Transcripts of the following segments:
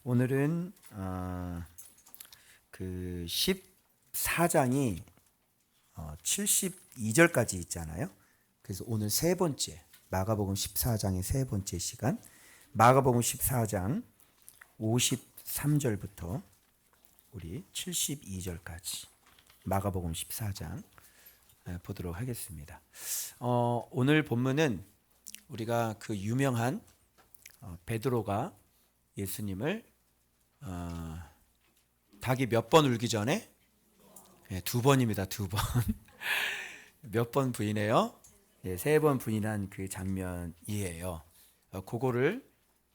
오늘은 그 14장이 72절까지 있잖아요. 그래서 오늘 세 번째 마가복음 14장의 세 번째 시간, 마가복음 14장 53절부터 우리 72절까지 마가복음 14장 보도록 하겠습니다. 오늘 본문은 우리가 그 유명한 베드로가 예수님을 닭이 몇 번 울기 전에 두 번입니다. 두 번. 몇 번 부인해요? 세 번 부인한 그 장면이에요. 그거를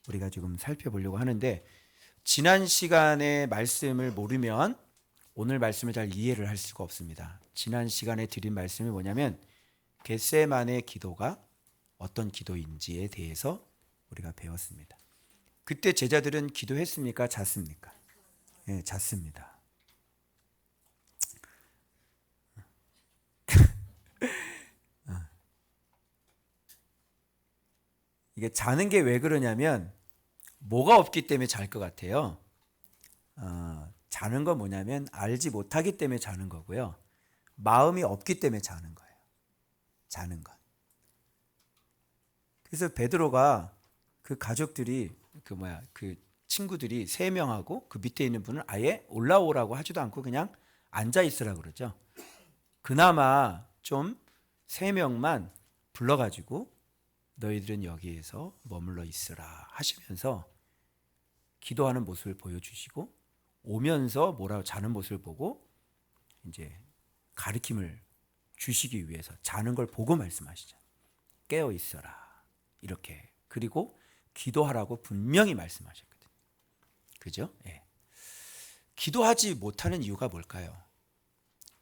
우리가 지금 살펴보려고 하는데, 지난 시간의 말씀을 모르면 오늘 말씀을 잘 이해를 할 수가 없습니다. 지난 시간에 드린 말씀이 뭐냐면 겟세마네 기도가 어떤 기도인지에 대해서 우리가 배웠습니다. 그때 제자들은 기도했습니까? 잤습니까? 예, 잤습니다. 이게 자는 게 왜 그러냐면 뭐가 없기 때문에 잘 것 같아요. 자는 건 뭐냐면 알지 못하기 때문에 자는 거고요. 마음이 없기 때문에 자는 거예요. 자는 건. 그래서 베드로가 그 가족들이 그 친구들이 3명하고 그 밑에 있는 분은 아예 올라오라고 하지도 않고 그냥 앉아 있으라고 그러죠. 그나마 좀 3명만 불러가지고 너희들은 여기에서 머물러 있으라 하시면서 기도하는 모습을 보여주시고, 오면서 뭐라고 자는 모습을 보고 이제 가르침을 주시기 위해서 자는 걸 보고 말씀하시죠. 깨어 있어라 이렇게. 그리고 기도하라고 분명히 말씀하셨거든요. 그죠? 예. 기도하지 못하는 이유가 뭘까요?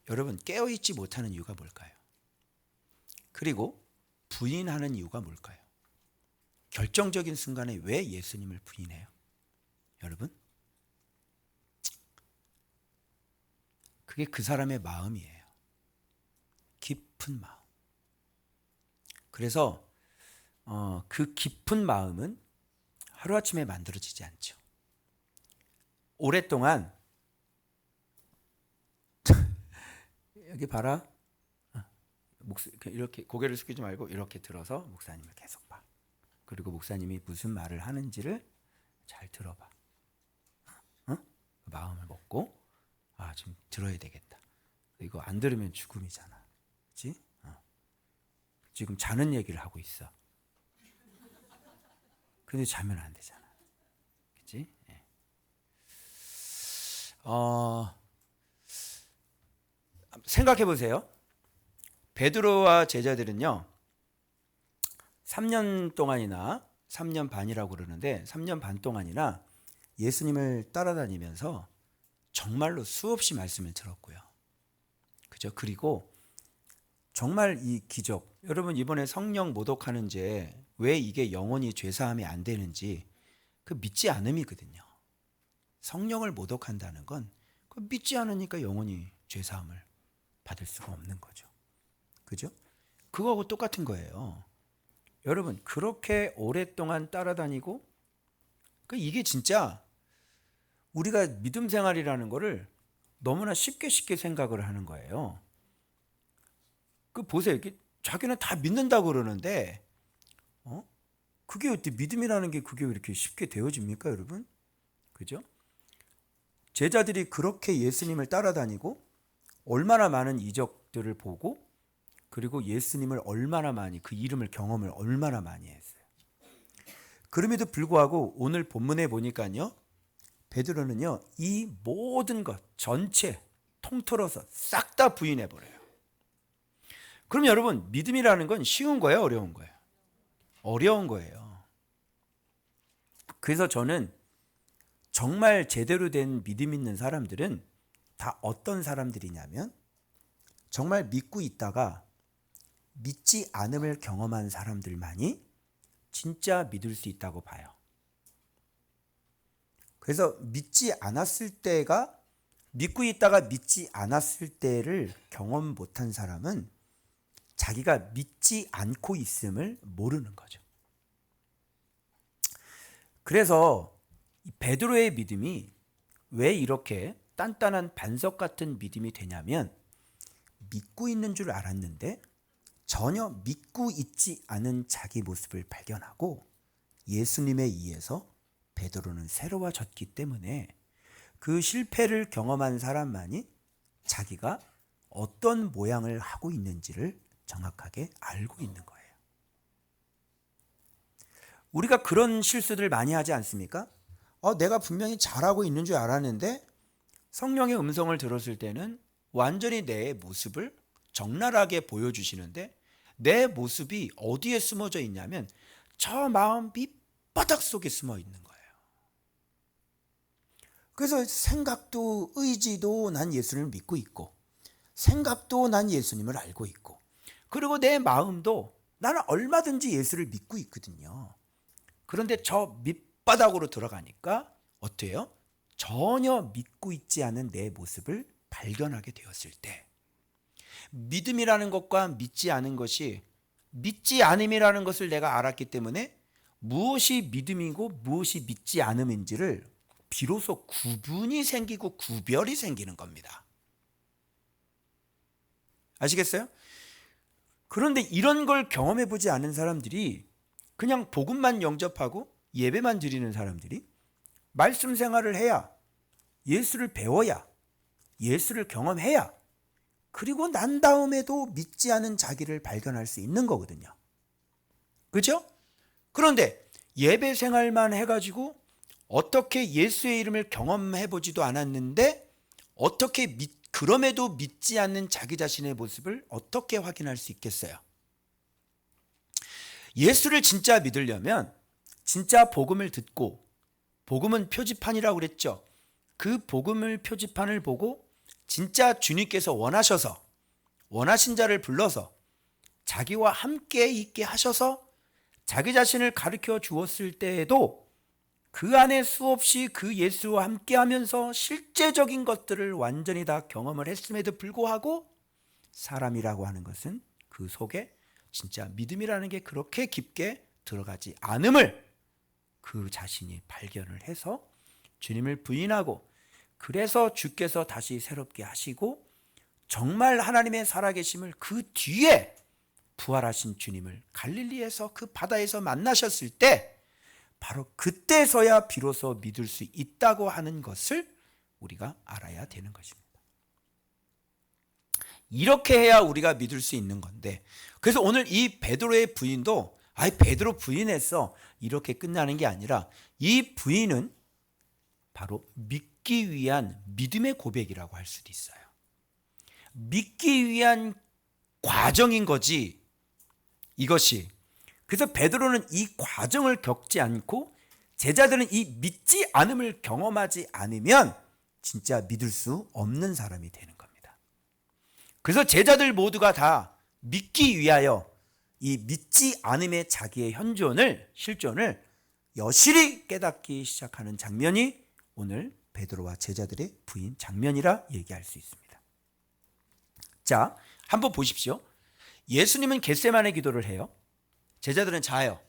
여러분, 깨어 있지 못하는 이유가 뭘까요? 그리고 부인하는 이유가 뭘까요? 결정적인 순간에 왜 예수님을 부인해요? 여러분, 그게 그 사람의 마음이에요. 깊은 마음. 그래서 그 깊은 마음은 하루아침에 만들어지지 않죠. 오랫동안 여기 봐라. 이렇게 고개를 숙이지 말고 이렇게 들어서 목사님을 계속 봐. 그리고 목사님이 무슨 말을 하는지를 잘 들어봐. 마음을 먹고 지금 들어야 되겠다. 이거 안 들으면 죽음이잖아. 그렇지? 지금 자는 얘기를 하고 있어. 근데 자면 안 되잖아. 그렇지? 예. 생각해 보세요. 베드로와 제자들은요, 3년 동안이나 3년 반이라고 그러는데 3년 반 동안이나 예수님을 따라다니면서 정말로 수없이 말씀을 들었고요. 그죠? 그리고 정말 이 기적, 여러분 이번에 성령 모독하는 죄, 왜 이게 영원히 죄사함이 안 되는지 그 믿지 않음이거든요. 성령을 모독한다는 건 그 믿지 않으니까 영원히 죄사함을 받을 수가 없는 거죠. 그죠? 그거하고 똑같은 거예요. 여러분, 그렇게 오랫동안 따라다니고 이게 진짜 우리가 믿음 생활이라는 거를 너무나 쉽게 생각을 하는 거예요. 보세요. 자기는 다 믿는다고 그러는데 그게 어떻게 믿음이라는 게 그게 이렇게 쉽게 되어집니까, 여러분? 그죠? 제자들이 그렇게 예수님을 따라다니고 얼마나 많은 이적들을 보고, 그리고 예수님을 얼마나 많이, 그 이름을 경험을 얼마나 많이 했어요. 그럼에도 불구하고 오늘 본문에 보니까요, 베드로는요, 이 모든 것 전체 통틀어서 싹 다 부인해버려요. 그럼 여러분, 믿음이라는 건 쉬운 거예요? 어려운 거예요? 어려운 거예요. 그래서 저는 정말 제대로 된 믿음 있는 사람들은 다 어떤 사람들이냐면, 정말 믿고 있다가 믿지 않음을 경험한 사람들만이 진짜 믿을 수 있다고 봐요. 그래서 믿지 않았을 때가, 믿고 있다가 믿지 않았을 때를 경험 못한 사람은 자기가 믿지 않고 있음을 모르는 거죠. 그래서 이 베드로의 믿음이 왜 이렇게 단단한 반석 같은 믿음이 되냐면 믿고 있는 줄 알았는데 전혀 믿고 있지 않은 자기 모습을 발견하고 예수님에 의해서 베드로는 새로워졌기 때문에 그 실패를 경험한 사람만이 자기가 어떤 모양을 하고 있는지를 정확하게 알고 있는 거예요. 우리가 그런 실수들 많이 하지 않습니까? 내가 분명히 잘하고 있는 줄 알았는데 성령의 음성을 들었을 때는 완전히 내 모습을 적나라하게 보여주시는데 내 모습이 어디에 숨어져 있냐면 저 마음 밑바닥 속에 숨어 있는 거예요. 그래서 생각도 의지도 난 예수님을 믿고 있고 생각도 난 예수님을 알고 있고 그리고 내 마음도 나는 얼마든지 예수를 믿고 있거든요. 그런데 저 밑바닥으로 들어가니까 어때요? 전혀 믿고 있지 않은 내 모습을 발견하게 되었을 때 믿음이라는 것과 믿지 않은 것이 믿지 않음이라는 것을 내가 알았기 때문에 무엇이 믿음이고 무엇이 믿지 않음인지를 비로소 구분이 생기고 구별이 생기는 겁니다. 아시겠어요? 그런데 이런 걸 경험해 보지 않은 사람들이 그냥 복음만 영접하고 예배만 드리는 사람들이 말씀 생활을 해야 예수를 배워야 예수를 경험해야 그리고 난 다음에도 믿지 않은 자기를 발견할 수 있는 거거든요. 그죠? 그런데 예배 생활만 해가지고 어떻게 예수의 이름을 경험해 보지도 않았는데 어떻게 그럼에도 믿지 않는 자기 자신의 모습을 어떻게 확인할 수 있겠어요? 예수를 진짜 믿으려면 진짜 복음을 듣고 복음은 표지판이라고 그랬죠. 그 복음을 표지판을 보고 진짜 주님께서 원하셔서 원하신 자를 불러서 자기와 함께 있게 하셔서 자기 자신을 가르쳐 주었을 때에도 그 안에 수없이 그 예수와 함께 하면서 실제적인 것들을 완전히 다 경험을 했음에도 불구하고 사람이라고 하는 것은 그 속에 진짜 믿음이라는 게 그렇게 깊게 들어가지 않음을 그 자신이 발견을 해서 주님을 부인하고 그래서 주께서 다시 새롭게 하시고 정말 하나님의 살아계심을 그 뒤에 부활하신 주님을 갈릴리에서 그 바다에서 만나셨을 때 바로 그때서야 비로소 믿을 수 있다고 하는 것을 우리가 알아야 되는 것입니다. 이렇게 해야 우리가 믿을 수 있는 건데 그래서 오늘 이 베드로의 부인도 베드로 부인했어 이렇게 끝나는 게 아니라 이 부인은 바로 믿기 위한 믿음의 고백이라고 할 수도 있어요. 믿기 위한 과정인 거지 이것이. 그래서 베드로는 이 과정을 겪지 않고 제자들은 이 믿지 않음을 경험하지 않으면 진짜 믿을 수 없는 사람이 되는 겁니다. 그래서 제자들 모두가 다 믿기 위하여 이 믿지 않음의 자기의 실존을 여실히 깨닫기 시작하는 장면이 오늘 베드로와 제자들의 부인 장면이라 얘기할 수 있습니다. 자, 한번 보십시오. 예수님은 겟세마네 기도를 해요. 제자들은 자요.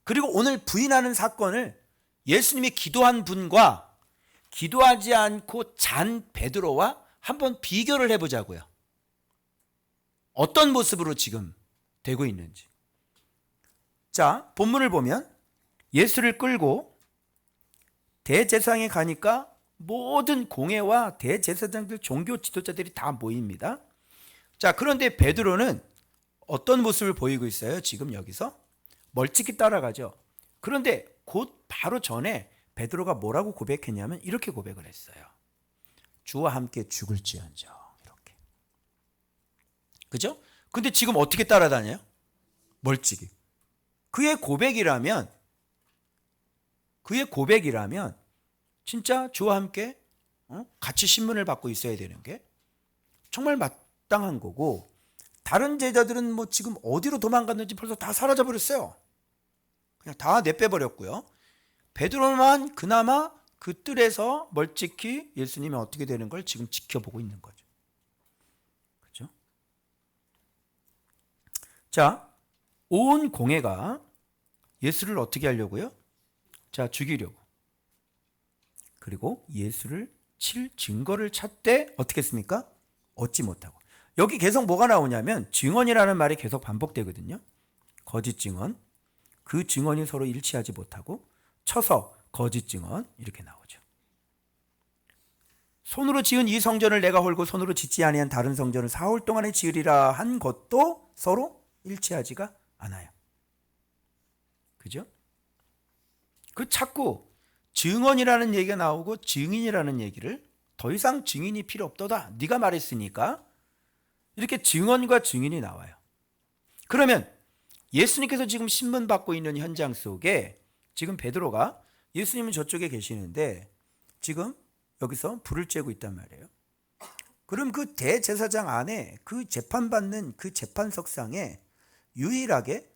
그리고 오늘 부인하는 사건을 예수님이 기도한 분과 기도하지 않고 잔 베드로와 한번 비교를 해보자고요. 어떤 모습으로 지금 되고 있는지. 자, 본문을 보면 예수를 끌고 대제사장에 가니까 모든 공회와 대제사장들 종교 지도자들이 다 모입니다. 자, 그런데 베드로는 어떤 모습을 보이고 있어요? 지금 여기서 멀찍이 따라가죠. 그런데 곧 바로 전에 베드로가 뭐라고 고백했냐면 이렇게 고백을 했어요. 주와 함께 죽을지언정. 이렇게. 그죠? 근데 지금 어떻게 따라다녀요? 멀찍이. 그의 고백이라면 진짜 주와 함께 같이 신문을 받고 있어야 되는 게 정말 마땅한 거고 다른 제자들은 뭐 지금 어디로 도망갔는지 벌써 다 사라져 버렸어요. 그냥 다 내빼버렸고요. 베드로만 그나마 그 뜰에서 멀찍이 예수님이 어떻게 되는 걸 지금 지켜보고 있는 거죠. 그렇죠? 자, 온 공회가 예수를 어떻게 하려고요? 자, 죽이려고. 그리고 예수를 칠 증거를 찾되 어떻게 했습니까? 얻지 못하고. 여기 계속 뭐가 나오냐면 증언이라는 말이 계속 반복되거든요. 거짓 증언. 그 증언이 서로 일치하지 못하고 쳐서 거짓 증언 이렇게 나오죠. 손으로 지은 이 성전을 내가 헐고 손으로 짓지 아니한 다른 성전을 사흘 동안에 지으리라 한 것도 서로 일치하지가 않아요. 그죠? 그 자꾸 증언이라는 얘기가 나오고 증인이라는 얘기를 더 이상 증인이 필요 없도다. 네가 말했으니까 이렇게 증언과 증인이 나와요. 그러면 예수님께서 지금 신문 받고 있는 현장 속에 지금 베드로가 예수님은 저쪽에 계시는데 지금 여기서 불을 쬐고 있단 말이에요. 그럼 그 대제사장 안에 그 재판받는 그 재판석상에 유일하게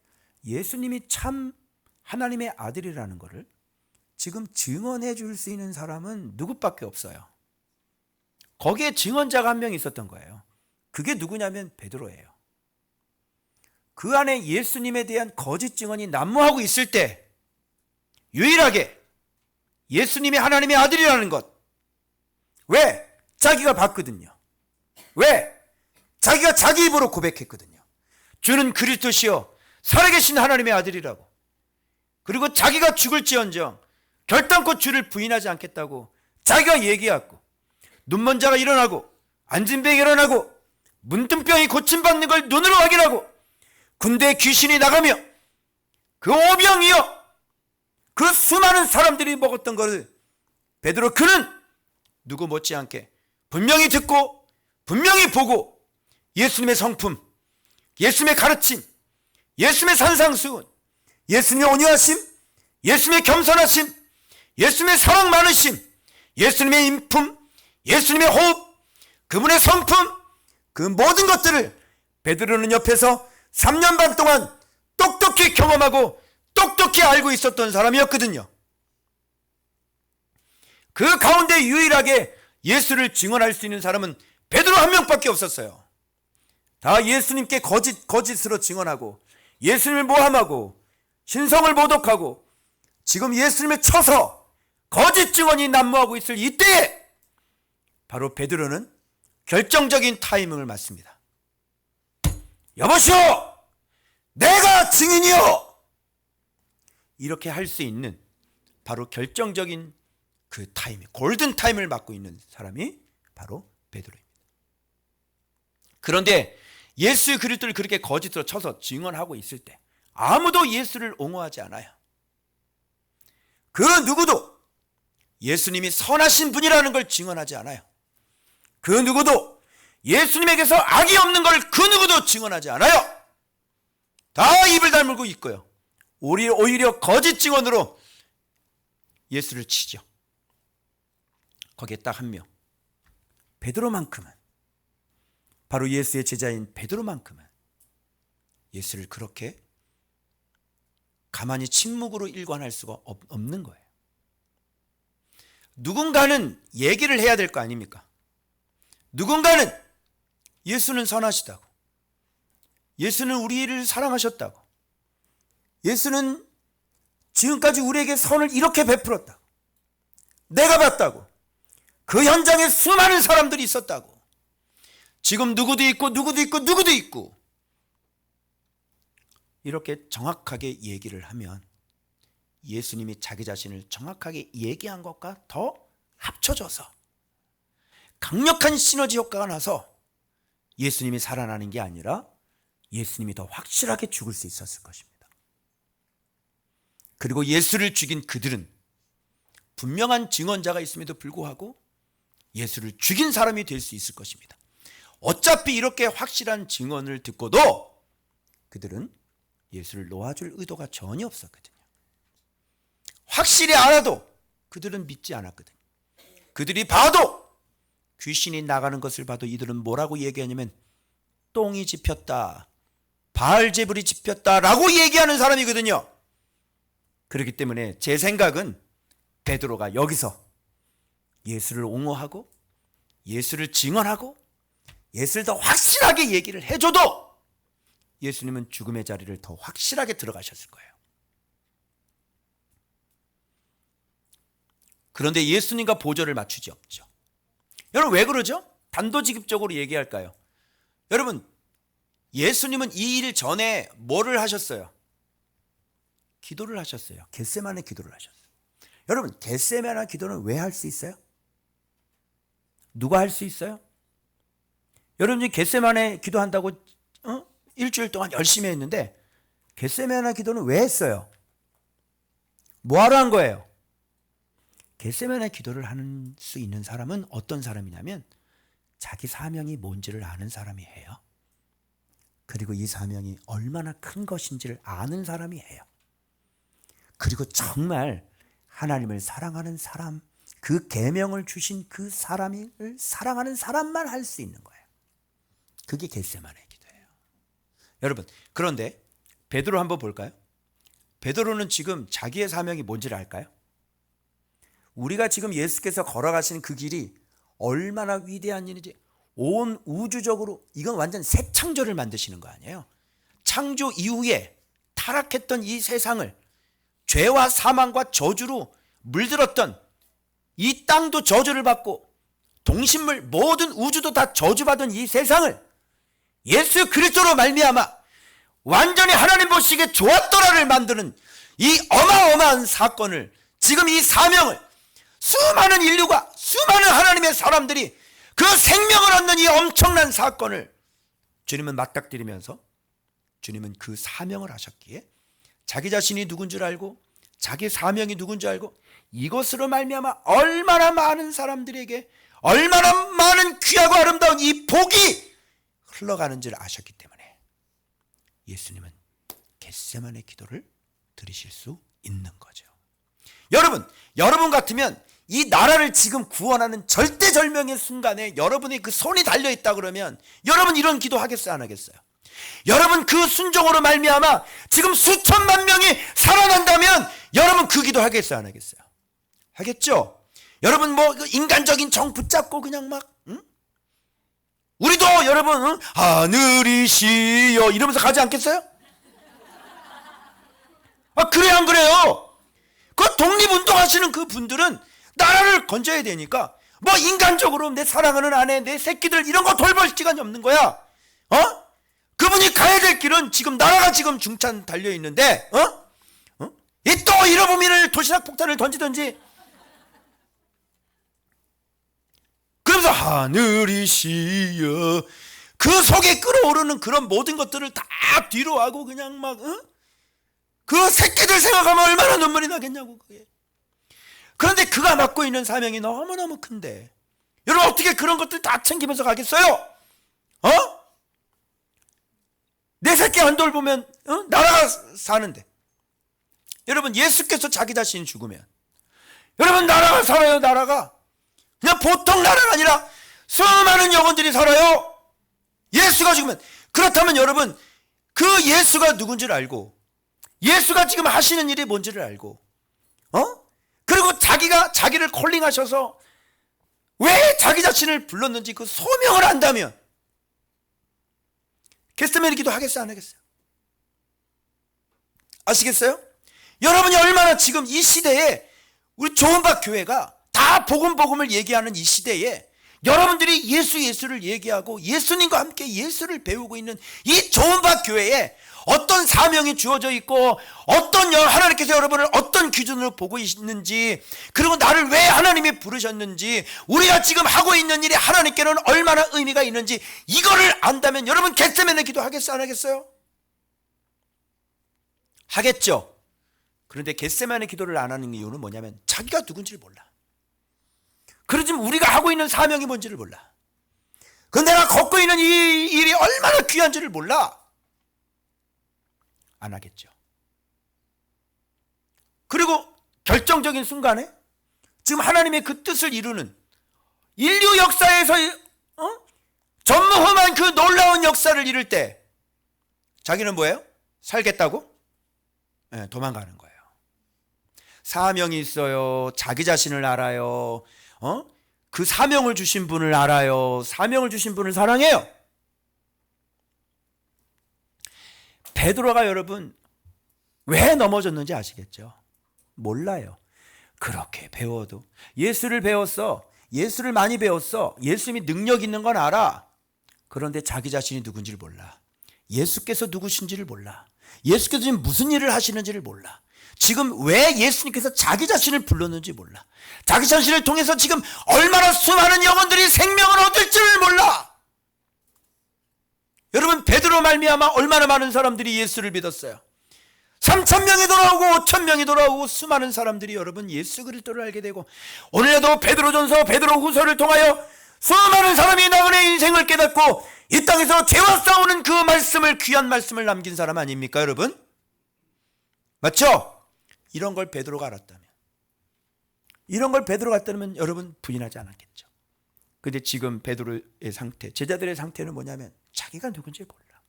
예수님이 참 하나님의 아들이라는 것을 지금 증언해 줄 수 있는 사람은 누구밖에 없어요. 거기에 증언자가 한 명 있었던 거예요. 그게 누구냐면 베드로예요. 그 안에 예수님에 대한 거짓 증언이 난무하고 있을 때 유일하게 예수님이 하나님의 아들이라는 것. 왜? 자기가 봤거든요. 왜? 자기가 자기 입으로 고백했거든요. 주는 그리스도시요 살아계신 하나님의 아들이라고. 그리고 자기가 죽을지언정 결단코 주를 부인하지 않겠다고 자기가 얘기했고, 눈먼 자가 일어나고 앉은 병이 일어나고 문둥병이 고침받는 걸 눈으로 확인하고 군대에 귀신이 나가며 그 오병이여 그 수많은 사람들이 먹었던 것을 베드로 그는 누구 못지않게 분명히 듣고 분명히 보고 예수님의 성품, 예수님의 가르침, 예수님의 산상수훈, 예수님의 온유하심, 예수님의 겸손하심, 예수님의 사랑 많으심, 예수님의 인품, 예수님의 호흡, 그분의 성품, 그 모든 것들을 베드로는 옆에서 3년 반 동안 똑똑히 경험하고 똑똑히 알고 있었던 사람이었거든요. 그 가운데 유일하게 예수를 증언할 수 있는 사람은 베드로 한 명밖에 없었어요. 다 예수님께 거짓으로 증언하고 예수님을 모함하고 신성을 모독하고 지금 예수님을 쳐서 거짓 증언이 난무하고 있을 이때에 바로 베드로는 결정적인 타이밍을 맞습니다. 여보시오! 내가 증인이요! 이렇게 할 수 있는 바로 결정적인 그 타이밍, 골든 타임을 맡고 있는 사람이 바로 베드로입니다. 그런데 예수 그리스도를 그렇게 거짓으로 쳐서 증언하고 있을 때 아무도 예수를 옹호하지 않아요. 그 누구도 예수님이 선하신 분이라는 걸 증언하지 않아요. 그 누구도 예수님에게서 악이 없는 걸 그 누구도 증언하지 않아요. 다 입을 다물고 있고요. 오히려 거짓 증언으로 예수를 치죠. 거기에 딱 한 명, 베드로만큼은, 바로 예수의 제자인 베드로만큼은 예수를 그렇게 가만히 침묵으로 일관할 수가 없는 거예요. 누군가는 얘기를 해야 될 거 아닙니까? 누군가는 예수는 선하시다고, 예수는 우리를 사랑하셨다고, 예수는 지금까지 우리에게 선을 이렇게 베풀었다고, 내가 봤다고, 그 현장에 수많은 사람들이 있었다고, 지금 누구도 있고 누구도 있고 누구도 있고, 이렇게 정확하게 얘기를 하면 예수님이 자기 자신을 정확하게 얘기한 것과 더 합쳐져서 강력한 시너지 효과가 나서 예수님이 살아나는 게 아니라 예수님이 더 확실하게 죽을 수 있었을 것입니다. 그리고 예수를 죽인 그들은 분명한 증언자가 있음에도 불구하고 예수를 죽인 사람이 될 수 있을 것입니다. 어차피 이렇게 확실한 증언을 듣고도 그들은 예수를 놓아줄 의도가 전혀 없었거든요. 확실히 알아도 그들은 믿지 않았거든요. 그들이 봐도, 귀신이 나가는 것을 봐도 이들은 뭐라고 얘기하냐면 똥이 집혔다, 바알제불이 집혔다라고 얘기하는 사람이거든요. 그렇기 때문에 제 생각은 베드로가 여기서 예수를 옹호하고 예수를 증언하고 예수를 더 확실하게 얘기를 해줘도 예수님은 죽음의 자리를 더 확실하게 들어가셨을 거예요. 그런데 예수님과 보조를 맞추지 없죠. 여러분 왜 그러죠? 단도직입적으로 얘기할까요? 여러분 예수님은 이 일 전에 뭐를 하셨어요? 기도를 하셨어요. 겟세마네 기도를 하셨어요. 여러분 겟세마네 기도는 왜 할 수 있어요? 누가 할 수 있어요? 여러분이 겟세마네 기도한다고 일주일 동안 열심히 했는데 겟세마네 기도는 왜 했어요? 뭐하러 한 거예요? 겟세마네 기도를 할 수 있는 사람은 어떤 사람이냐면 자기 사명이 뭔지를 아는 사람이 해요. 그리고 이 사명이 얼마나 큰 것인지를 아는 사람이 해요. 그리고 정말 하나님을 사랑하는 사람, 그 계명을 주신 그 사람을 사랑하는 사람만 할 수 있는 거예요. 그게 겟세마네 기도예요. 여러분 그런데 베드로 한번 볼까요? 베드로는 지금 자기의 사명이 뭔지를 알까요? 우리가 지금 예수께서 걸어가시는 그 길이 얼마나 위대한 일인지 온 우주적으로 이건 완전 새 창조를 만드시는 거 아니에요? 창조 이후에 타락했던 이 세상을 죄와 사망과 저주로 물들었던 이 땅도 저주를 받고 동식물 모든 우주도 다 저주받은 이 세상을 예수 그리스도로 말미암아 완전히 하나님 보시기에 좋았더라를 만드는 이 어마어마한 사건을 지금 이 사명을 수많은 인류가 수많은 하나님의 사람들이 그 생명을 얻는 이 엄청난 사건을 주님은 맞닥뜨리면서 주님은 그 사명을 하셨기에 자기 자신이 누군 줄 알고 자기 사명이 누군 줄 알고 이것으로 말미암아 얼마나 많은 사람들에게 얼마나 많은 귀하고 아름다운 이 복이 흘러가는 줄 아셨기 때문에 예수님은 겟세마네 기도를 드리실 수 있는 거죠. 여러분 같으면 이 나라를 지금 구원하는 절대절명의 순간에 여러분의 그 손이 달려있다 그러면 여러분 이런 기도 하겠어요 안 하겠어요? 여러분 그 순종으로 말미암아 지금 수천만 명이 살아난다면 여러분 그 기도 하겠어요 안 하겠어요? 하겠죠? 여러분 뭐 인간적인 정 붙잡고 그냥 막 우리도 여러분 하늘이시여 이러면서 가지 않겠어요? 그래요 안 그래요? 그 독립운동 하시는 그 분들은 나라를 건져야 되니까 뭐 인간적으로 내 사랑하는 아내 내 새끼들 이런 거 돌볼 시간이 없는 거야. 그분이 가야 될 길은 지금 나라가 지금 중찬 달려있는데 이 또 잃어보미를 도시락 폭탄을 던지든지 그러면서 하늘이시여 그 속에 끓어오르는 그런 모든 것들을 다 뒤로 하고 그냥 막 그 새끼들 생각하면 얼마나 눈물이 나겠냐고 그게. 그런데 그가 맡고 있는 사명이 너무너무 큰데 여러분 어떻게 그런 것들 다 챙기면서 가겠어요? 내 새끼 안 돌보면 나라가 사는데 여러분 예수께서 자기 자신이 죽으면 여러분 나라가 살아요. 나라가 그냥 보통 나라가 아니라 수많은 영혼들이 살아요. 예수가 죽으면. 그렇다면 여러분 그 예수가 누군지를 알고 예수가 지금 하시는 일이 뭔지를 알고 그리고 자기를 콜링하셔서 왜 자기 자신을 불렀는지 그 소명을 안다면 겟세마네 기도 하겠어요 안 하겠어요? 아시겠어요? 여러분이 얼마나 지금 이 시대에 우리 좋은밭 교회가 다 복음을 얘기하는 이 시대에 여러분들이 예수를 얘기하고 예수님과 함께 예수를 배우고 있는 이 좋은밭 교회에 어떤 사명이 주어져 있고 하나님께서 여러분을 어떤 기준으로 보고 있는지 그리고 나를 왜 하나님이 부르셨는지 우리가 지금 하고 있는 일이 하나님께는 얼마나 의미가 있는지 이거를 안다면 여러분 겟세마네 기도 하겠어요 안 하겠어요? 하겠죠. 그런데 겟세마네 기도를 안 하는 이유는 뭐냐면 자기가 누군지를 몰라. 그러지만 우리가 하고 있는 사명이 뭔지를 몰라. 내가 걷고 있는 이 일이 얼마나 귀한지를 몰라. 안 하겠죠. 그리고 결정적인 순간에 지금 하나님의 그 뜻을 이루는 인류 역사에서 전무후무한 그 놀라운 역사를 이룰 때 자기는 뭐예요? 살겠다고? 네, 도망가는 거예요. 사명이 있어요. 자기 자신을 알아요. 그 사명을 주신 분을 알아요. 사명을 주신 분을 사랑해요. 베드로가 여러분 왜 넘어졌는지 아시겠죠? 몰라요. 그렇게 배워도 예수를 배웠어. 예수를 많이 배웠어. 예수님이 능력 있는 건 알아. 그런데 자기 자신이 누군지를 몰라. 예수께서 누구신지를 몰라. 예수께서 지금 무슨 일을 하시는지를 몰라. 지금 왜 예수님께서 자기 자신을 불렀는지 몰라. 자기 자신을 통해서 지금 얼마나 수많은 영혼들이 생명을 얻을지를 몰라. 여러분, 베드로 말미암아 얼마나 많은 사람들이 예수를 믿었어요. 3,000명이 돌아오고 5,000명이 돌아오고 수많은 사람들이 여러분 예수 그리스도를 알게 되고, 오늘도 베드로전서 베드로후서를 통하여 수많은 사람이 나그네 인생을 깨닫고 이 땅에서 죄와 싸우는 그 말씀을, 귀한 말씀을 남긴 사람 아닙니까 여러분? 맞죠? 이런 걸 베드로가 알았다면, 이런 걸 베드로가 알았다면 여러분 부인하지 않았겠죠. 근데 지금 베드로의 상태, 제자들의 상태는 뭐냐면 자기가 누군지 몰라.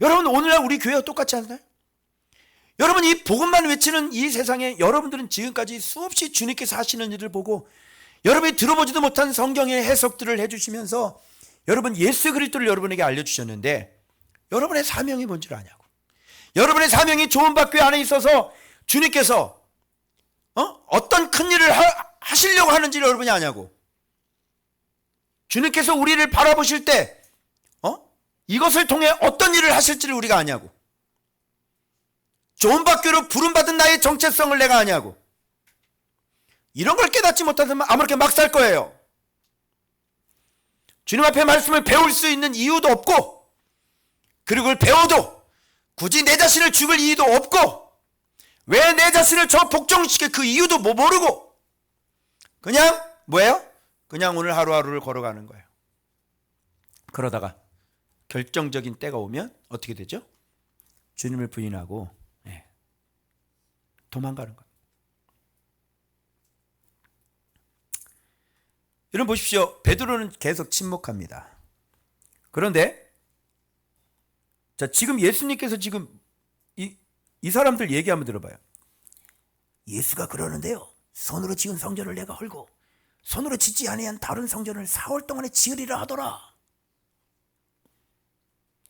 여러분, 오늘날 우리 교회가 똑같지 않나요? 여러분, 이 복음만 외치는 이 세상에 여러분들은 지금까지 수없이 주님께서 하시는 일을 보고 여러분이 들어보지도 못한 성경의 해석들을 해주시면서 여러분 예수 그리스도를 여러분에게 알려주셨는데, 여러분의 사명이 뭔지 아냐고. 여러분의 사명이 좋은 밭교회 안에 있어서 주님께서 어떤 큰 일을 하시려고 하는지를 여러분이 아냐고. 주님께서 우리를 바라보실 때 이것을 통해 어떤 일을 하실지를 우리가 아냐고. 좋은 밭교회로 부름받은 나의 정체성을 내가 아냐고. 이런 걸 깨닫지 못하면 아무렇게 막 살 거예요. 주님 앞에 말씀을 배울 수 있는 이유도 없고, 그리고 그걸 배워도 굳이 내 자신을 죽일 이유도 없고, 왜 내 자신을 저 복종시킬 그 이유도 모르고, 그냥 뭐예요? 그냥 오늘 하루하루를 걸어가는 거예요. 그러다가 결정적인 때가 오면 어떻게 되죠? 주님을 부인하고 도망가는 거예요. 여러분 보십시오. 베드로는 계속 침묵합니다. 그런데 자, 지금 예수님께서 지금 이 사람들 얘기 한번 들어봐요. 예수가 그러는데요, 손으로 지은 성전을 내가 헐고 손으로 짓지 아니한 다른 성전을 4월 동안에 지으리라 하더라.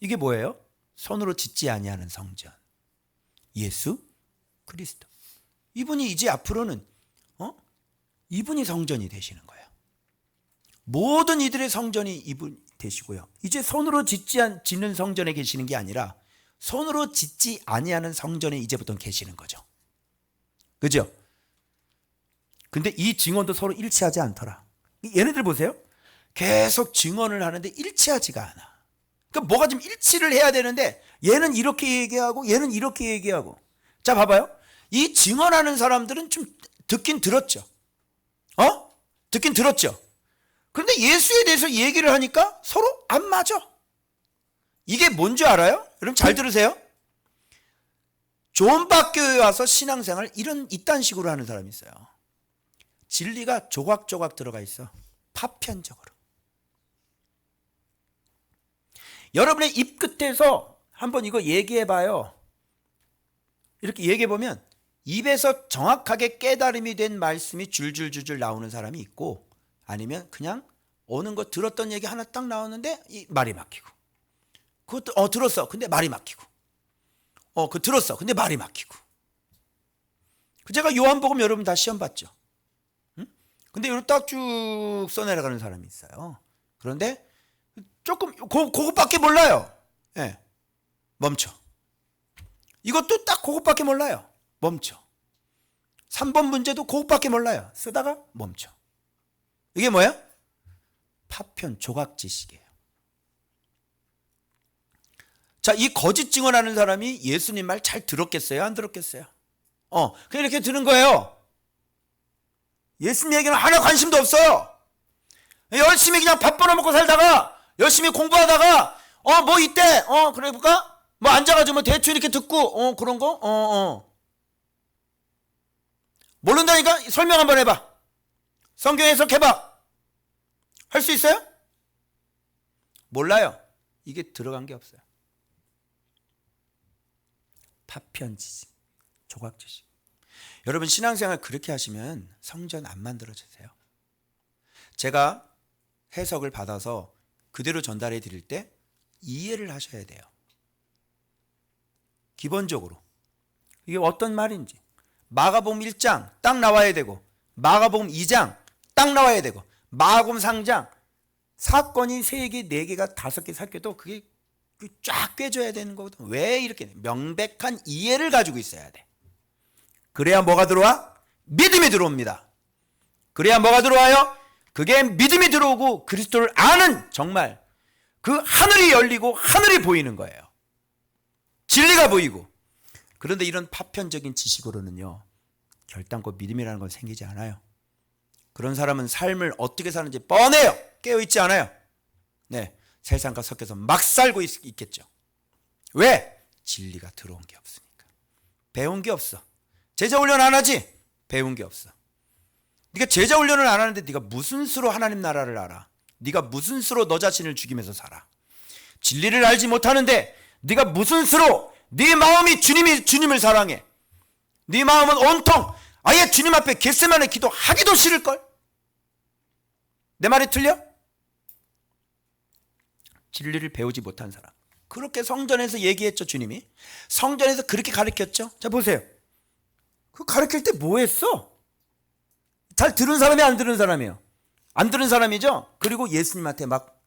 이게 뭐예요? 손으로 짓지 아니하는 성전, 예수 그리스도. 이분이 이제 앞으로는 이분이 성전이 되시는 거예요. 모든 이들의 성전이 이분 되시고요. 이제 손으로 짓는 성전에 계시는 게 아니라 손으로 짓지 아니하는 성전에 이제부터 계시는 거죠. 그죠? 근데 이 증언도 서로 일치하지 않더라. 얘네들 보세요. 계속 증언을 하는데 일치하지가 않아. 그러니까 뭐가 좀 일치를 해야 되는데 얘는 이렇게 얘기하고 얘는 이렇게 얘기하고. 자, 봐봐요. 이 증언하는 사람들은 좀 듣긴 들었죠. 듣긴 들었죠. 그런데 예수에 대해서 얘기를 하니까 서로 안 맞아. 이게 뭔지 알아요? 여러분 잘 들으세요. 좋은 밭교회에 와서 신앙생활 이딴 식으로 하는 사람이 있어요. 진리가 조각조각 들어가 있어. 파편적으로. 여러분의 입 끝에서 한번 이거 얘기해봐요. 이렇게 얘기해보면 입에서 정확하게 깨달음이 된 말씀이 줄줄줄줄 나오는 사람이 있고, 아니면 그냥 오는 거 들었던 얘기 하나 딱 나오는데 말이 막히고, 그것도 들었어 근데 말이 막히고, 그거 들었어 근데 말이 막히고. 제가 요한복음 여러분 다 시험 봤죠. 응? 근데 이렇게 딱 쭉 써내려가는 사람이 있어요. 그런데 조금 그것밖에 몰라요. 네. 멈춰. 이것도 딱 그것밖에 몰라요. 멈춰. 3번 문제도 그것밖에 몰라요. 쓰다가 멈춰. 이게 뭐야? 파편 조각지식이에요. 자, 이 거짓 증언하는 사람이 예수님 말 잘 들었겠어요? 안 들었겠어요? 그냥 이렇게 들은 거예요. 예수님 얘기는 하나 관심도 없어요. 열심히 그냥 밥 벌어먹고 살다가, 열심히 공부하다가, 뭐 이때, 그래 볼까? 뭐 앉아가지고 뭐 대충 이렇게 듣고, 그런 거? 모른다니까? 설명 한번 해봐. 성경 해석해봐. 할 수 있어요? 몰라요. 이게 들어간 게 없어요. 파편지식, 조각지식. 여러분 신앙생활 그렇게 하시면 성전 안 만들어지세요. 제가 해석을 받아서 그대로 전달해 드릴 때 이해를 하셔야 돼요. 기본적으로 이게 어떤 말인지, 마가복음 1장 딱 나와야 되고, 마가복음 2장 딱 나와야 되고, 마가복음 3장 사건이 3개, 4개가 5개 삭혀도 그게 쫙 꿰줘야 되는 거거든. 왜 이렇게 명백한 이해를 가지고 있어야 돼. 그래야 뭐가 들어와? 믿음이 들어옵니다. 그래야 뭐가 들어와요? 그게 믿음이 들어오고 그리스도를 아는, 정말 그 하늘이 열리고 하늘이 보이는 거예요. 진리가 보이고. 그런데 이런 파편적인 지식으로는요, 결단코 믿음이라는 건 생기지 않아요. 그런 사람은 삶을 어떻게 사는지 뻔해요. 깨어있지 않아요. 네, 세상과 섞여서 막 살고 있겠죠. 왜? 진리가 들어온 게 없으니까. 배운 게 없어. 제자 훈련 안 하지? 배운 게 없어. 네가 제자 훈련을 안 하는데 네가 무슨 수로 하나님 나라를 알아? 네가 무슨 수로 너 자신을 죽이면서 살아? 진리를 알지 못하는데 네가 무슨 수로 네 마음이 주님을 사랑해? 네 마음은 온통 아예 주님 앞에 겟세마네 기도하기도 싫을걸? 내 말이 틀려? 진리를 배우지 못한 사람. 그렇게 성전에서 얘기했죠, 주님이. 성전에서 그렇게 가르쳤죠. 자, 보세요. 그 가르칠 때 뭐 했어? 잘 들은 사람이 안 들은 사람이에요? 안 들은 사람이죠? 그리고 예수님한테 막,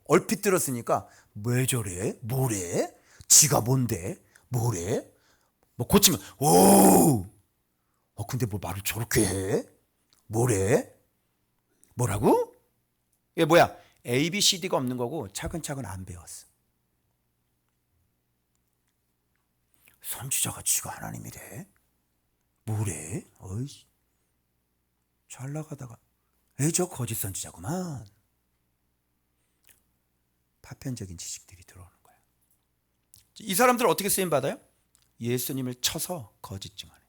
얼핏 들었으니까, 왜 저래? 뭐래? 지가 뭔데? 뭐래? 뭐 고치면, 오! 근데 뭐 말을 저렇게 해? 뭐래? 뭐라고? 이게 뭐야? A, B, C, D가 없는 거고 차근차근 안 배웠어. 선지자가 지가 하나님이래? 뭐래? 어이, 잘 나가다가 저 거짓 선지자구만. 파편적인 지식들이 들어오는 거야. 이 사람들 어떻게 쓰임 받아요? 예수님을 쳐서 거짓 증언해.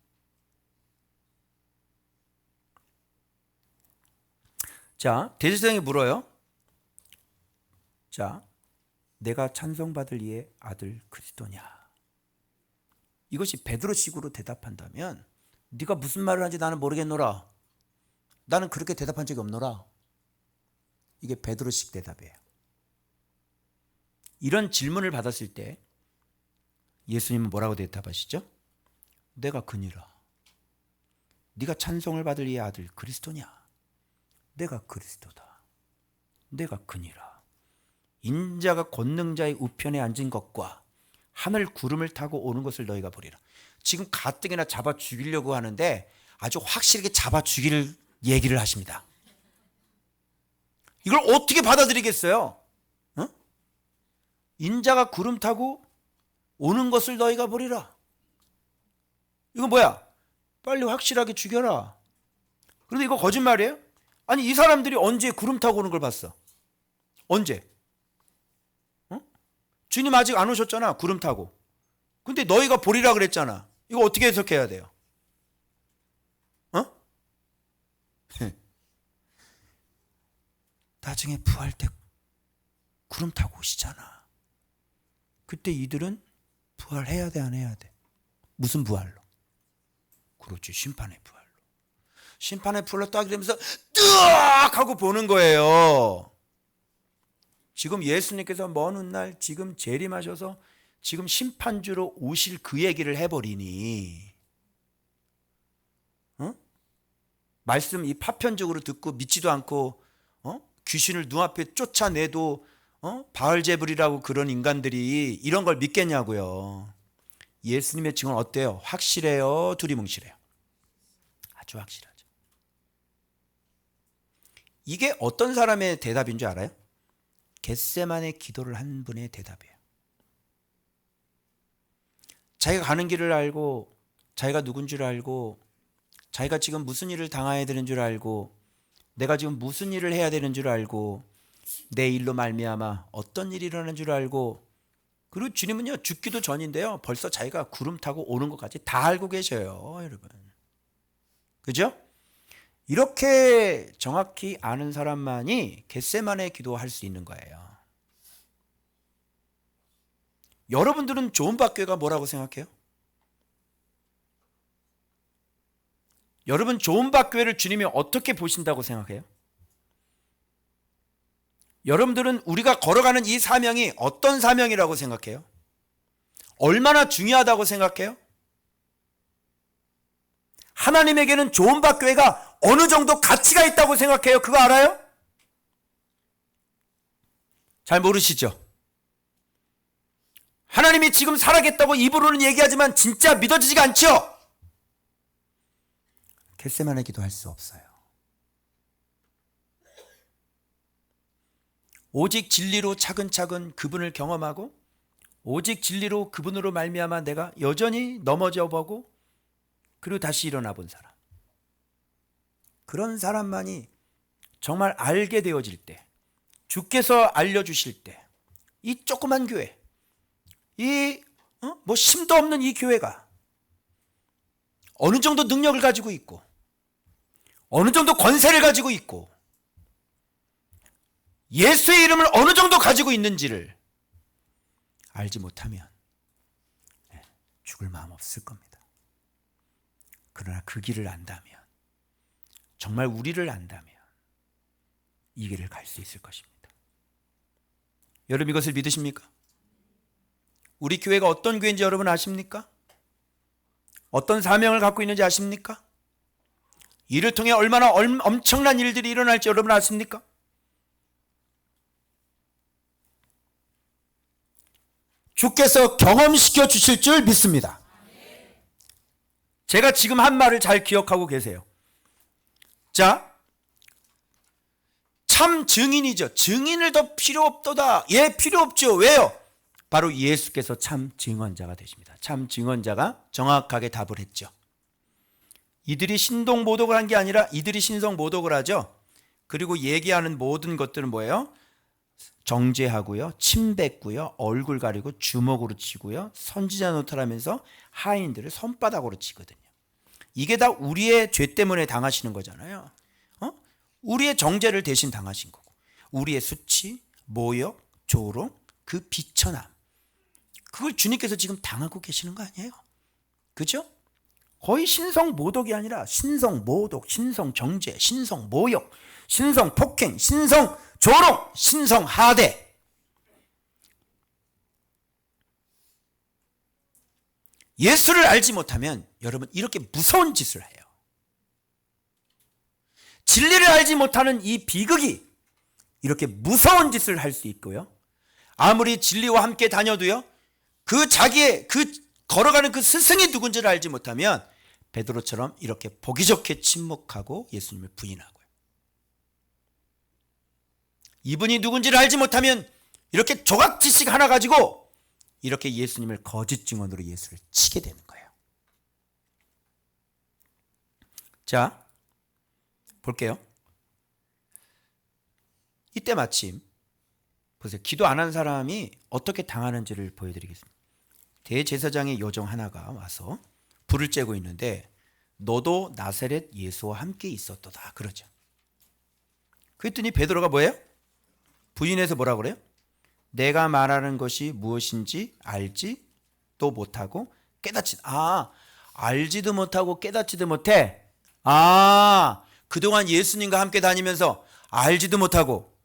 자, 대제사장이 물어요. 자, 내가 찬송받을 이의 아들 그리스도냐? 이것이 베드로식으로 대답한다면, 네가 무슨 말을 하는지 나는 모르겠노라. 나는 그렇게 대답한 적이 없노라. 이게 베드로식 대답이에요. 이런 질문을 받았을 때 예수님은 뭐라고 대답하시죠? 내가 그니라. 네가 찬송을 받을 이의 아들 그리스도냐? 내가 그리스도다. 내가 그니라. 인자가 권능자의 우편에 앉은 것과 하늘 구름을 타고 오는 것을 너희가 보리라. 지금 가뜩이나 잡아 죽이려고 하는데 아주 확실하게 잡아 죽일 얘기를 하십니다. 이걸 어떻게 받아들이겠어요? 인자가 구름 타고 오는 것을 너희가 보리라. 이거 뭐야? 빨리 확실하게 죽여라. 그런데 이거 거짓말이에요? 아니, 이 사람들이 언제 구름 타고 오는 걸 봤어? 언제? 주님 아직 안 오셨잖아, 구름 타고. 근데 너희가 보리라 그랬잖아. 이거 어떻게 해석해야 돼요? 나중에 부활 때 구름 타고 오시잖아. 그때 이들은 부활해야 돼, 안 해야 돼? 무슨 부활로? 그렇지, 심판의 부활로. 심판의 부활로 딱 이러면서 뜨악 하고 보는 거예요. 지금 예수님께서 먼 훗날 지금 재림하셔서 지금 심판주로 오실 그 얘기를 해버리니, 말씀 이 파편적으로 듣고 믿지도 않고, 귀신을 눈앞에 쫓아내도 바알제불이라고 그런 인간들이 이런 걸 믿겠냐고요. 예수님의 증언 어때요? 확실해요? 두리뭉실해요? 아주 확실하죠. 이게 어떤 사람의 대답인 줄 알아요? 겟세마네 기도를 한 분의 대답이에요. 자기가 가는 길을 알고, 자기가 누군 줄 알고, 자기가 지금 무슨 일을 당해야 되는 줄 알고, 내가 지금 무슨 일을 해야 되는 줄 알고, 내 일로 말미암아 어떤 일이 일어나는 줄 알고, 그리고 주님은요, 죽기도 전인데요, 벌써 자기가 구름 타고 오는 것까지 다 알고 계셔요, 여러분. 그죠? 이렇게 정확히 아는 사람만이 겟세마네 기도할 수 있는 거예요. 여러분들은 조은박교회가 뭐라고 생각해요? 여러분 조은박교회를 주님이 어떻게 보신다고 생각해요? 여러분들은 우리가 걸어가는 이 사명이 어떤 사명이라고 생각해요? 얼마나 중요하다고 생각해요? 하나님에게는 조은박 교회가 어느 정도 가치가 있다고 생각해요? 그거 알아요? 잘 모르시죠? 하나님이 지금 살아겠다고 입으로는 얘기하지만 진짜 믿어지지가 않죠? 겟세마네 기도할 수 없어요. 오직 진리로 차근차근 그분을 경험하고 오직 진리로 그분으로 말미암아 내가 여전히 넘어져 보고 그리고 다시 일어나 본 사람. 그런 사람만이 정말 알게 되어질 때, 주께서 알려주실 때, 이 조그만 교회, 이 뭐 심도 없는 이 교회가 어느 정도 능력을 가지고 있고 어느 정도 권세를 가지고 있고 예수의 이름을 어느 정도 가지고 있는지를 알지 못하면 죽을 마음 없을 겁니다. 그러나 그 길을 안다면, 정말 우리를 안다면 이 길을 갈 수 있을 것입니다. 여러분 이것을 믿으십니까? 우리 교회가 어떤 교회인지 여러분 아십니까? 어떤 사명을 갖고 있는지 아십니까? 이를 통해 얼마나 엄청난 일들이 일어날지 여러분 아십니까? 주께서 경험시켜 주실 줄 믿습니다. 제가 지금 한 말을 잘 기억하고 계세요. 자, 참 증인이죠. 증인을 더 필요 없도다. 예, 필요 없죠. 왜요? 바로 예수께서 참 증언자가 되십니다. 참 증언자가 정확하게 답을 했죠. 이들이 신동모독을 한 게 아니라 이들이 신성모독을 하죠. 그리고 얘기하는 모든 것들은 뭐예요? 정죄하고요, 침뱉고요, 얼굴 가리고 주먹으로 치고요, 선지자 노릇하면서 하인들을 손바닥으로 치거든요. 이게 다 우리의 죄 때문에 당하시는 거잖아요. 우리의 정죄를 대신 당하신 거고, 우리의 수치, 모욕, 조롱, 그 비천함, 그걸 주님께서 지금 당하고 계시는 거 아니에요? 그죠? 거의 신성모독이 아니라 신성모독, 신성정죄, 신성모욕, 신성폭행, 신성조롱, 신성하대. 예수를 알지 못하면 여러분 이렇게 무서운 짓을 해요. 진리를 알지 못하는 이 비극이 이렇게 무서운 짓을 할 수 있고요. 아무리 진리와 함께 다녀도요, 그 자기의 걸어가는 그 스승이 누군지를 알지 못하면 베드로처럼 이렇게 보기 좋게 침묵하고 예수님을 부인하고요. 이분이 누군지를 알지 못하면 이렇게 조각지식 하나 가지고 이렇게 예수님을 거짓 증언으로 예수를 치게 되는 거예요. 자, 볼게요. 이때 마침 보세요. 기도 안 한 사람이 어떻게 당하는지를 보여드리겠습니다. 대제사장의 요정 하나가 와서 불을 쬐고 있는데 너도 나사렛 예수와 함께 있었도다 그러죠. 그랬더니 베드로가 뭐예요? 부인해서 뭐라 그래요? 내가 말하는 것이 무엇인지 알지도 못하고 깨닫지. 알지도 못하고 깨닫지도 못해. 그동안 예수님과 함께 다니면서 알지도 못하고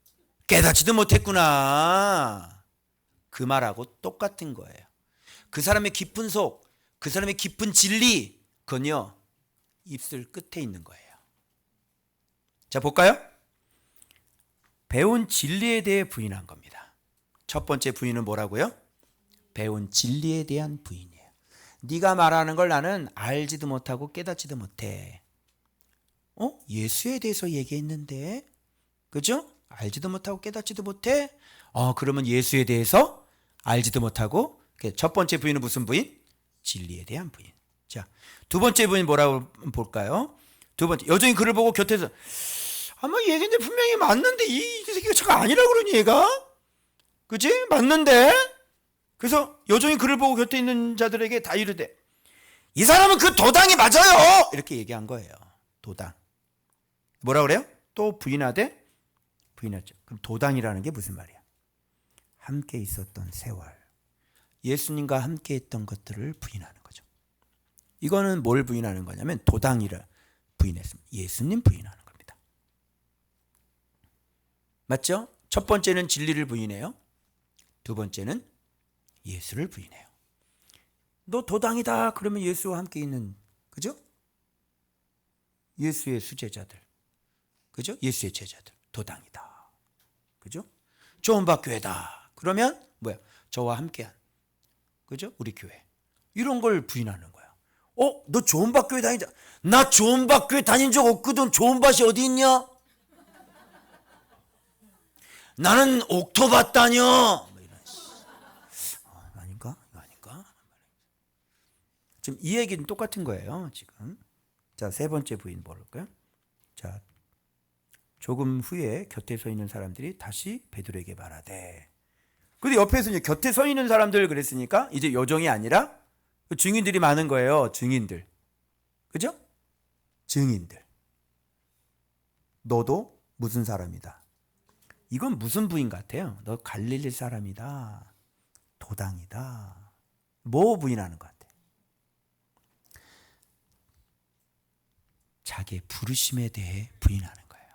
깨닫지도 못했구나. 그 말하고 똑같은 거예요. 그 사람의 깊은 속, 그 사람의 깊은 진리, 그건요 입술 끝에 있는 거예요. 자, 볼까요? 배운 진리에 대해 부인한 겁니다. 첫 번째 부인은 뭐라고요? 배운 진리에 대한 부인이에요. 네가 말하는 걸 나는 알지도 못하고 깨닫지도 못해. 예수에 대해서 얘기했는데, 그죠? 알지도 못하고 깨닫지도 못해? 그러면 예수에 대해서 알지도 못하고, 첫 번째 부인은 무슨 부인? 진리에 대한 부인. 자, 두 번째 부인 뭐라고 볼까요? 두 번째, 여종이 그를 보고 곁에서 아마 얘기인데 분명히 맞는데 이 새끼가 잠깐 아니라고 그러니 얘가? 그치? 맞는데? 그래서 여종이 그를 보고 곁에 있는 자들에게 다 이르되 이 사람은 그 도당이 맞아요! 이렇게 얘기한 거예요. 도당. 뭐라 그래요? 또 부인하되? 부인하죠. 그럼 도당이라는 게 무슨 말이야? 함께 있었던 세월. 예수님과 함께 했던 것들을 부인하는 거죠. 이거는 뭘 부인하는 거냐면 도당이라 부인했습니다. 예수님 부인하는 겁니다. 맞죠? 첫 번째는 진리를 부인해요. 두 번째는 예수를 부인해요. 너 도당이다 그러면 예수와 함께 있는, 그죠? 예수의 수제자들, 그죠? 예수의 제자들, 도당이다, 그죠? 좋은바 교회다. 그러면 뭐야? 저와 함께한, 그죠? 우리 교회. 이런 걸 부인하는 거야. 너 좋은바 교회 다니자. 나 좋은바 교회 다닌 적 없거든. 좋은밭이 어디 있냐? 나는 옥토밭 다녀. 뭐 이런. 아닌가? 아닌가? 지금 이 얘기는 똑같은 거예요. 지금. 자, 세 번째 부인 볼까요? 자, 조금 후에 곁에 서 있는 사람들이 다시 베드로에게 말하되. 근데 옆에서 이제 곁에 서 있는 사람들 그랬으니까 이제 요정이 아니라 증인들이 많은 거예요. 증인들. 그죠? 증인들. 너도 무슨 사람이다. 이건 무슨 부인 같아요? 너 갈릴리 사람이다. 도당이다. 뭐 부인하는 것 같아? 자기의 부르심에 대해 부인하는 거예요.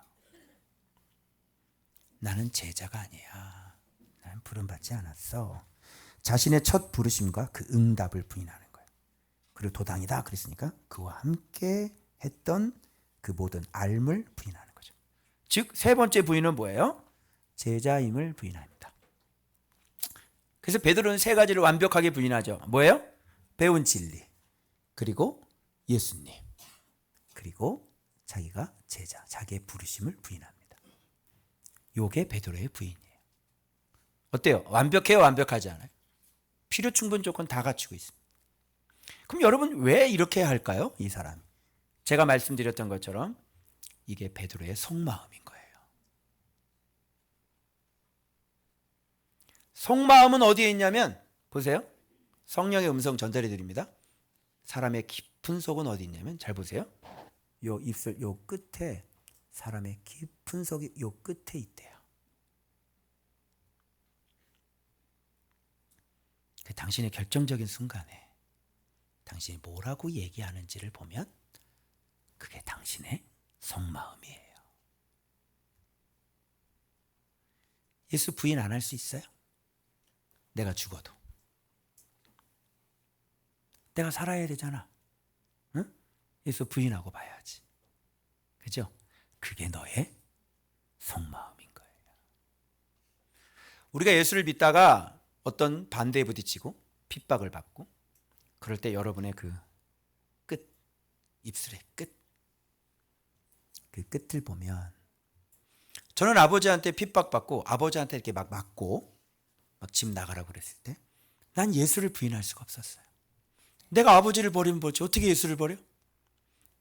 나는 제자가 아니야. 나는 부름받지 않았어. 자신의 첫 부르심과 그 응답을 부인하는 거예요. 그리고 도당이다 그랬으니까 그와 함께 했던 그 모든 삶을 부인하는 거죠. 즉 세 번째 부인은 뭐예요? 제자임을 부인합니다. 그래서 베드로는 세 가지를 완벽하게 부인하죠. 뭐예요? 배운 진리, 그리고 예수님, 그리고 자기가 제자, 자기의 부르심을 부인합니다. 요게 베드로의 부인이에요. 어때요? 완벽해요? 완벽하지 않아요? 필요 충분 조건 다 갖추고 있습니다. 그럼 여러분 왜 이렇게 할까요? 이 사람. 제가 말씀드렸던 것처럼 이게 베드로의 속마음인 거예요. 속마음은 어디에 있냐면 보세요. 성령의 음성 전달해 드립니다. 사람의 깊은 속은 어디 있냐면 잘 보세요. 요 입술 요 끝에 사람의 깊은 속이 요 끝에 있대요. 그 당신의 결정적인 순간에 당신이 뭐라고 얘기하는지를 보면 그게 당신의 속마음이에요. 예수 부인 안 할 수 있어요? 내가 죽어도. 내가 살아야 되잖아. 응? 예수 부인하고 봐야지. 그죠? 그게 너의 속마음인 거예요. 우리가 예수를 믿다가 어떤 반대에 부딪히고 핍박을 받고 그럴 때 여러분의 그 끝, 입술의 끝, 그 끝을 보면 저는 아버지한테 핍박받고 아버지한테 이렇게 막 맞고 막 집 나가라고 그랬을 때 난 예수를 부인할 수가 없었어요. 내가 아버지를 버리면 뭐지? 어떻게 예수를 버려?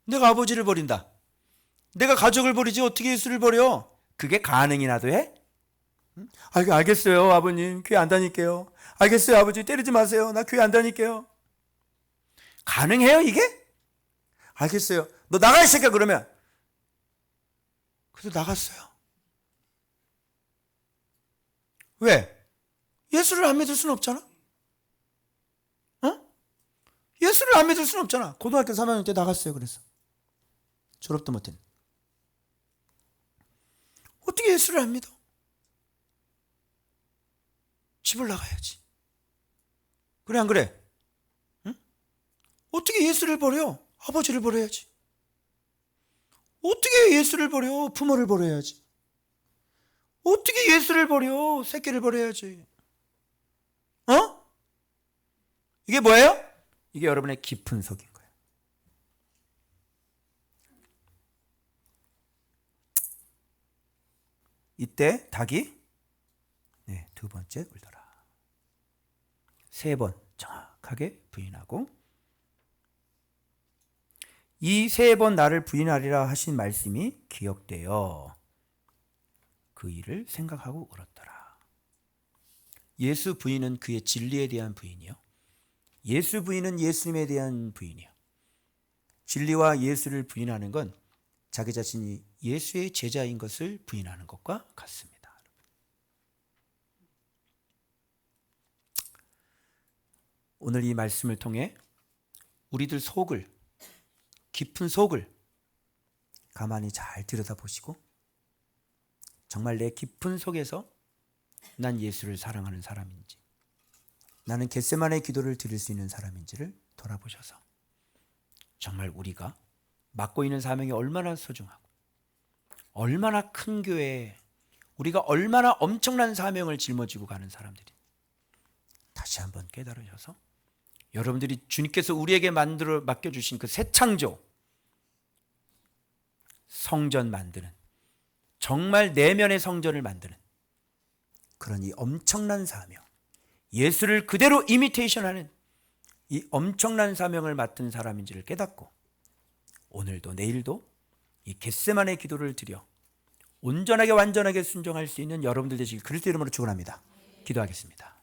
내가 아버지를 버린다. 내가 가족을 버리지 어떻게 예수를 버려? 그게 가능이나 돼? 알겠어요 아버님 교회 안 다닐게요. 알겠어요 아버지 때리지 마세요. 나 교회 안 다닐게요. 가능해요 이게? 알겠어요. 너 나가 이 새끼야 그러면. 그래도 나갔어요. 왜? 예수를 안 믿을 수는 없잖아. 어? 예수를 안 믿을 수는 없잖아. 고등학교 3학년 때 나갔어요. 그래서 졸업도 못했네. 어떻게 예수를 안 믿어? 집을 나가야지. 그래 안 그래? 응? 어떻게 예수를 버려? 아버지를 버려야지. 어떻게 예수를 버려? 부모를 버려야지. 어떻게 예수를 버려? 새끼를 버려야지. 어? 이게 뭐예요? 이게 여러분의 깊은 속인 거예요. 이때 닭이 두 번째 울더라. 세 번 정확하게 부인하고 이 세 번 나를 부인하리라 하신 말씀이 기억되어 그 일을 생각하고 울었더라. 예수 부인은 그의 진리에 대한 부인이요. 예수 부인은 예수님에 대한 부인이요. 진리와 예수를 부인하는 건 자기 자신이 예수의 제자인 것을 부인하는 것과 같습니다. 오늘 이 말씀을 통해 우리들 속을, 깊은 속을 가만히 잘 들여다보시고 정말 내 깊은 속에서 난 예수를 사랑하는 사람인지 나는 겟세마네 기도를 드릴 수 있는 사람인지를 돌아보셔서 정말 우리가 맡고 있는 사명이 얼마나 소중하고 얼마나 큰 교회에 우리가 얼마나 엄청난 사명을 짊어지고 가는 사람들이 다시 한번 깨달으셔서 여러분들이 주님께서 우리에게 맡겨주신 그 새 창조 성전 만드는 정말 내면의 성전을 만드는 그런 이 엄청난 사명 예수를 그대로 이미테이션하는 이 엄청난 사명을 맡은 사람인지를 깨닫고 오늘도 내일도 이 겟세마네 기도를 드려 온전하게 완전하게 순종할 수 있는 여러분들 되시길 그리스도 이름으로 축원합니다. 기도하겠습니다.